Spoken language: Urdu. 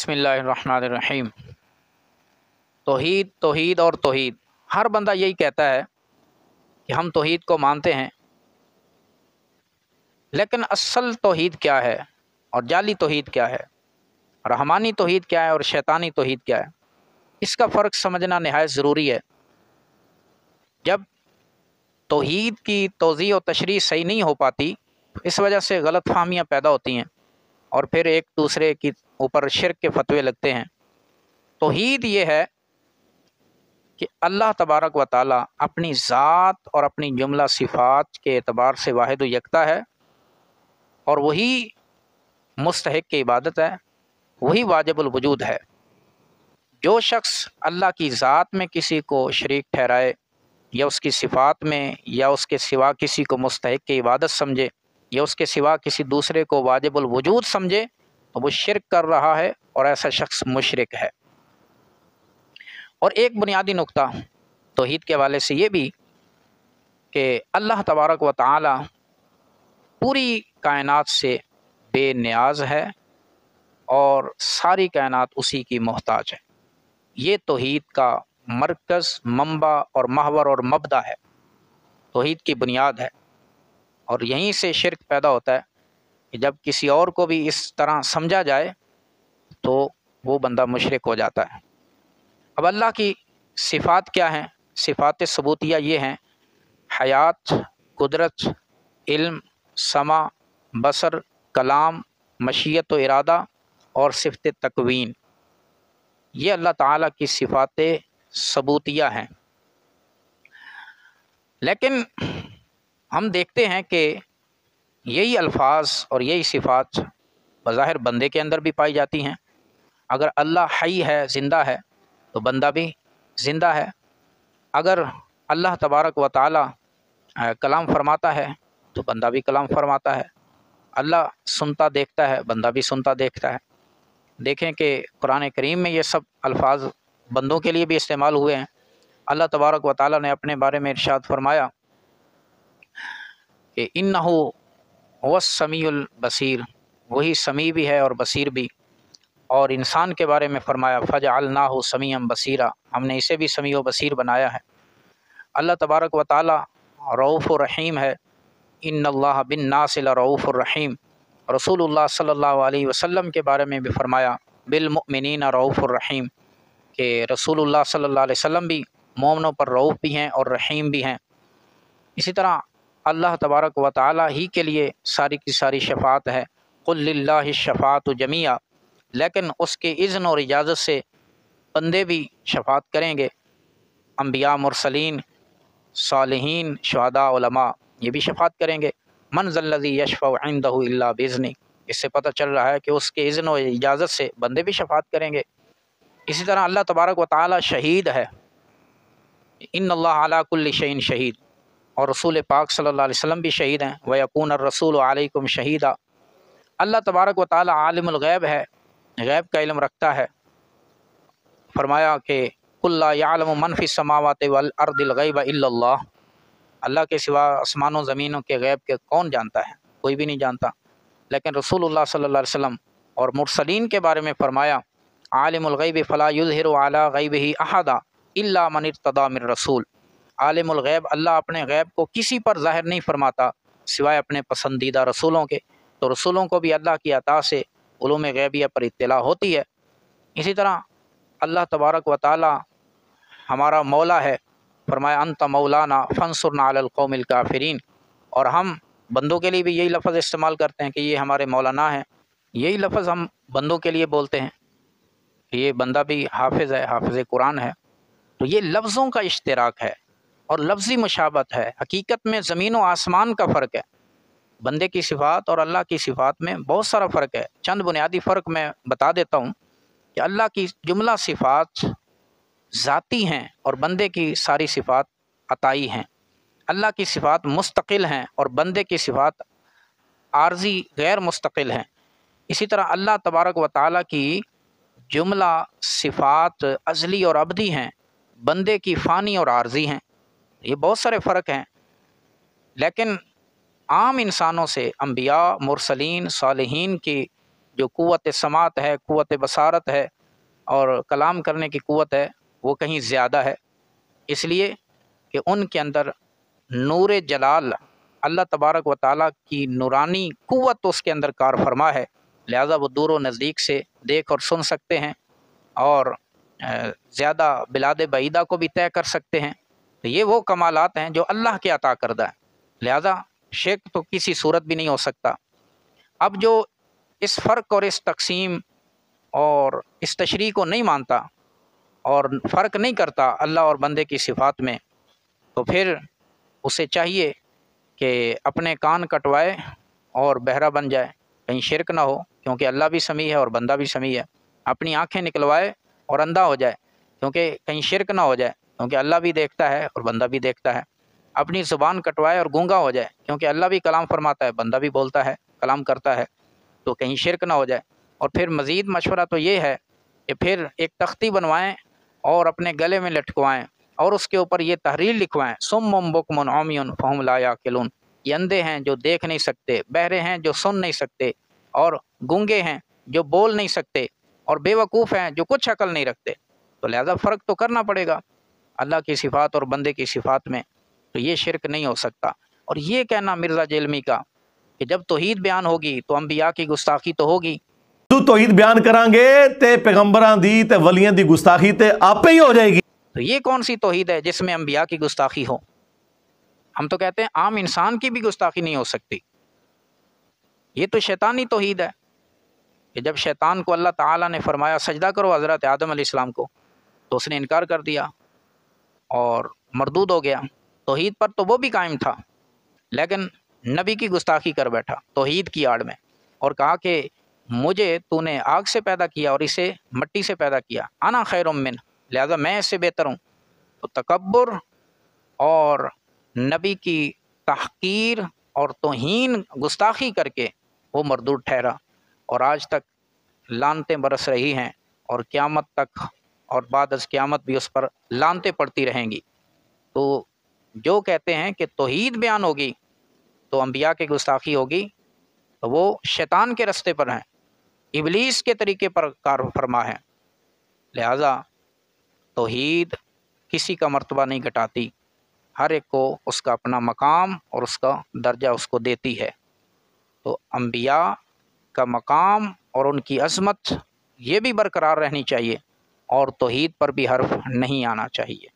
بسم اللہ الرحمن الرحیم۔ توحید توحید اور توحید، ہر بندہ یہی کہتا ہے کہ ہم توحید کو مانتے ہیں، لیکن اصل توحید کیا ہے اور جعلی توحید کیا ہے، رحمانی توحید کیا ہے اور شیطانی توحید کیا ہے، اس کا فرق سمجھنا نہایت ضروری ہے۔ جب توحید کی توضیح و تشریح صحیح نہیں ہو پاتی، اس وجہ سے غلط فہمیاں پیدا ہوتی ہیں اور پھر ایک دوسرے کے اوپر شرک کے فتوے لگتے ہیں۔ توحید یہ ہے کہ اللہ تبارک و تعالی اپنی ذات اور اپنی جملہ صفات کے اعتبار سے واحد و یکتا ہے، اور وہی مستحق کی عبادت ہے، وہی واجب الوجود ہے۔ جو شخص اللہ کی ذات میں کسی کو شریک ٹھہرائے یا اس کی صفات میں یا اس کے سوا کسی کو مستحق کی عبادت سمجھے یا اس کے سوا کسی دوسرے کو واجب الوجود سمجھے تو وہ شرک کر رہا ہے، اور ایسا شخص مشرک ہے۔ اور ایک بنیادی نقطہ توحید کے حوالے سے یہ بھی کہ اللہ تبارک و تعالی پوری کائنات سے بے نیاز ہے اور ساری کائنات اسی کی محتاج ہے۔ یہ توحید کا مرکز، منبع اور محور اور مبدا ہے، توحید کی بنیاد ہے۔ اور یہیں سے شرک پیدا ہوتا ہے کہ جب کسی اور کو بھی اس طرح سمجھا جائے تو وہ بندہ مشرک ہو جاتا ہے۔ اب اللہ کی صفات کیا ہیں؟ صفات ثبوتیہ یہ ہیں: حیات، قدرت، علم، سمع، بصر، کلام، مشیت و ارادہ اور صفت تکوین۔ یہ اللہ تعالیٰ کی صفات ثبوتیہ ہیں۔ لیکن ہم دیکھتے ہیں کہ یہی الفاظ اور یہی صفات بظاہر بندے کے اندر بھی پائی جاتی ہیں۔ اگر اللہ حی ہے، زندہ ہے، تو بندہ بھی زندہ ہے۔ اگر اللہ تبارک و تعالی کلام فرماتا ہے تو بندہ بھی کلام فرماتا ہے۔ اللہ سنتا دیکھتا ہے، بندہ بھی سنتا دیکھتا ہے۔ دیکھیں کہ قرآن کریم میں یہ سب الفاظ بندوں کے لیے بھی استعمال ہوئے ہیں۔ اللہ تبارک و تعالی نے اپنے بارے میں ارشاد فرمایا کہ انہ هو السمیع البصیر، وہی سمیع بھی ہے اور بصیر بھی۔ اور انسان کے بارے میں فرمایا فجعلناہ سمیعا بصیرا، ہم نے اسے بھی سمیع و بصیر بنایا ہے۔ اللہ تبارک و تعالی رؤوف الرحیم ہے۔ ان اللہ بالناس لرؤوف الرحیم۔ رسول اللہ صلی اللہ علیہ وسلم کے بارے میں بھی فرمایا بالمؤمنین رؤوف الرحیم، کہ رسول اللہ صلی اللہ علیہ وسلم بھی مومنوں پر رؤوف بھی ہیں اور رحیم بھی ہیں۔ اسی طرح اللہ تبارک و تعالی ہی کے لیے ساری کی ساری شفاعت ہے۔ قل للہ الشفاعۃ جمیعا، لیکن اس کے اذن اور اجازت سے بندے بھی شفاعت کریں گے۔ انبیاء، مرسلین، صالحین، شہداء، علماء، یہ بھی شفاعت کریں گے۔ من ذا الذی یشفع عندہ الا باذنہ، اس سے پتہ چل رہا ہے کہ اس کے اذن و اجازت سے بندے بھی شفاعت کریں گے۔ اسی طرح اللہ تبارک و تعالی شہید ہے۔ ان اللہ علی کل شیء شہید، اور رسول پاک صلی اللہ علیہ وسلم بھی شہید ہیں۔ وَيَكُونَ الرَّسُولُ عَلَيْكُمْ شَهِيدًا، اللہ تبارک و تعالی عالم الغیب ہے، غیب کا علم رکھتا ہے۔ فرمایا کہ قُل لَّا يَعْلَمُ مَن فِي السَّمَاوَاتِ وَالْأَرْضِ الْغَيْبَ إِلَّا اللَّهُ، اللہ کے سوا آسمانوں زمینوں کے غیب کے کون جانتا ہے؟ کوئی بھی نہیں جانتا۔ لیکن رسول اللہ صلی اللہ علیہ وسلم اور مرسلین کے بارے میں فرمایا عالم الغیب فلا یظہر علی غیبہ احدا الا من ارتضی من رسول، عالم الغیب اللہ اپنے غیب کو کسی پر ظاہر نہیں فرماتا سوائے اپنے پسندیدہ رسولوں کے، تو رسولوں کو بھی اللہ کی عطا سے علوم غیبیہ پر اطلاع ہوتی ہے۔ اسی طرح اللہ تبارک و تعالی ہمارا مولا ہے، فرمایا انت مولانا فانصرنا علی القوم الکافرین، اور ہم بندوں کے لیے بھی یہی لفظ استعمال کرتے ہیں کہ یہ ہمارے مولانا ہیں۔ یہی لفظ ہم بندوں کے لیے بولتے ہیں، یہ بندہ بھی حافظ ہے، حافظ قرآن ہے۔ تو یہ لفظوں کا اشتراک ہے اور لفظی مشابہت ہے، حقیقت میں زمین و آسمان کا فرق ہے۔ بندے کی صفات اور اللہ کی صفات میں بہت سارا فرق ہے۔ چند بنیادی فرق میں بتا دیتا ہوں کہ اللہ کی جملہ صفات ذاتی ہیں اور بندے کی ساری صفات عطائی ہیں۔ اللہ کی صفات مستقل ہیں اور بندے کی صفات عارضی غیر مستقل ہیں۔ اسی طرح اللہ تبارک و تعالیٰ کی جملہ صفات ازلی اور ابدی ہیں، بندے کی فانی اور عارضی ہیں۔ یہ بہت سارے فرق ہیں، لیکن عام انسانوں سے انبیاء، مرسلین، صالحین کی جو قوت سماعت ہے، قوت بصارت ہے اور کلام کرنے کی قوت ہے وہ کہیں زیادہ ہے، اس لیے کہ ان کے اندر نور جلال اللہ تبارک و تعالیٰ کی نورانی قوت اس کے اندر کار فرما ہے، لہذا وہ دور و نزدیک سے دیکھ اور سن سکتے ہیں اور زیادہ بلاد بعیدہ کو بھی طے کر سکتے ہیں۔ تو یہ وہ کمالات ہیں جو اللہ کے عطا کردہ ہیں، لہذا شرک تو کسی صورت بھی نہیں ہو سکتا۔ اب جو اس فرق اور اس تقسیم اور اس تشریح کو نہیں مانتا اور فرق نہیں کرتا اللہ اور بندے کی صفات میں، تو پھر اسے چاہیے کہ اپنے کان کٹوائے اور بہرا بن جائے، کہیں شرک نہ ہو، کیونکہ اللہ بھی سمیع ہے اور بندہ بھی سمیع ہے۔ اپنی آنکھیں نکلوائے اور اندھا ہو جائے، کیونکہ کہیں شرک نہ ہو جائے، کیونکہ اللہ بھی دیکھتا ہے اور بندہ بھی دیکھتا ہے۔ اپنی زبان کٹوائے اور گونگا ہو جائے، کیونکہ اللہ بھی کلام فرماتا ہے، بندہ بھی بولتا ہے، کلام کرتا ہے، تو کہیں شرک نہ ہو جائے۔ اور پھر مزید مشورہ تو یہ ہے کہ پھر ایک تختی بنوائیں اور اپنے گلے میں لٹکوائیں اور اس کے اوپر یہ تحریر لکھوائیں، صم بکم عمی فہم لا یعقلون، یہ اندھے ہیں جو دیکھ نہیں سکتے، بہرے ہیں جو سن نہیں سکتے، اور گونگے ہیں جو بول نہیں سکتے، اور بے وقوف ہیں جو کچھ عقل نہیں رکھتے۔ تو لہذا فرق تو کرنا پڑے گا اللہ کی صفات اور بندے کی صفات میں، تو یہ شرک نہیں ہو سکتا۔ اور یہ کہنا مرزا جیلمی کا کہ جب توحید بیان ہوگی تو انبیاء کی گستاخی تو ہوگی، تو توحید بیان کران گے تے پیغمبراں دی تے ولیاں دی گستاخی تے آپ ہی ہو جائے گی۔ تو یہ کون سی توحید ہے جس میں انبیاء کی گستاخی ہو؟ ہم تو کہتے ہیں عام انسان کی بھی گستاخی نہیں ہو سکتی۔ یہ تو شیطانی توحید ہے کہ جب شیطان کو اللہ تعالیٰ نے فرمایا سجدہ کرو حضرت آدم علیہ السلام کو، تو اس نے انکار کر دیا اور مردود ہو گیا۔ توحید پر تو وہ بھی قائم تھا، لیکن نبی کی گستاخی کر بیٹھا توحید کی آڑ میں، اور کہا کہ مجھے تو نے آگ سے پیدا کیا اور اسے مٹی سے پیدا کیا، انا خیر من، لہذا میں اس سے بہتر ہوں۔ تو تکبر اور نبی کی تحقیر اور توہین گستاخی کر کے وہ مردود ٹھہرا، اور آج تک لعنتیں برس رہی ہیں اور قیامت تک اور بعد از قیامت بھی اس پر لعنتیں پڑتی رہیں گی۔ تو جو کہتے ہیں کہ توحید بیان ہوگی تو انبیاء کی گستاخی ہوگی، تو وہ شیطان کے رستے پر ہیں، ابلیس کے طریقے پر کار فرما ہے۔ لہذا توحید کسی کا مرتبہ نہیں گھٹاتی، ہر ایک کو اس کا اپنا مقام اور اس کا درجہ اس کو دیتی ہے۔ تو انبیاء کا مقام اور ان کی عظمت یہ بھی برقرار رہنی چاہیے، اور توحید پر بھی حرف نہیں آنا چاہیے۔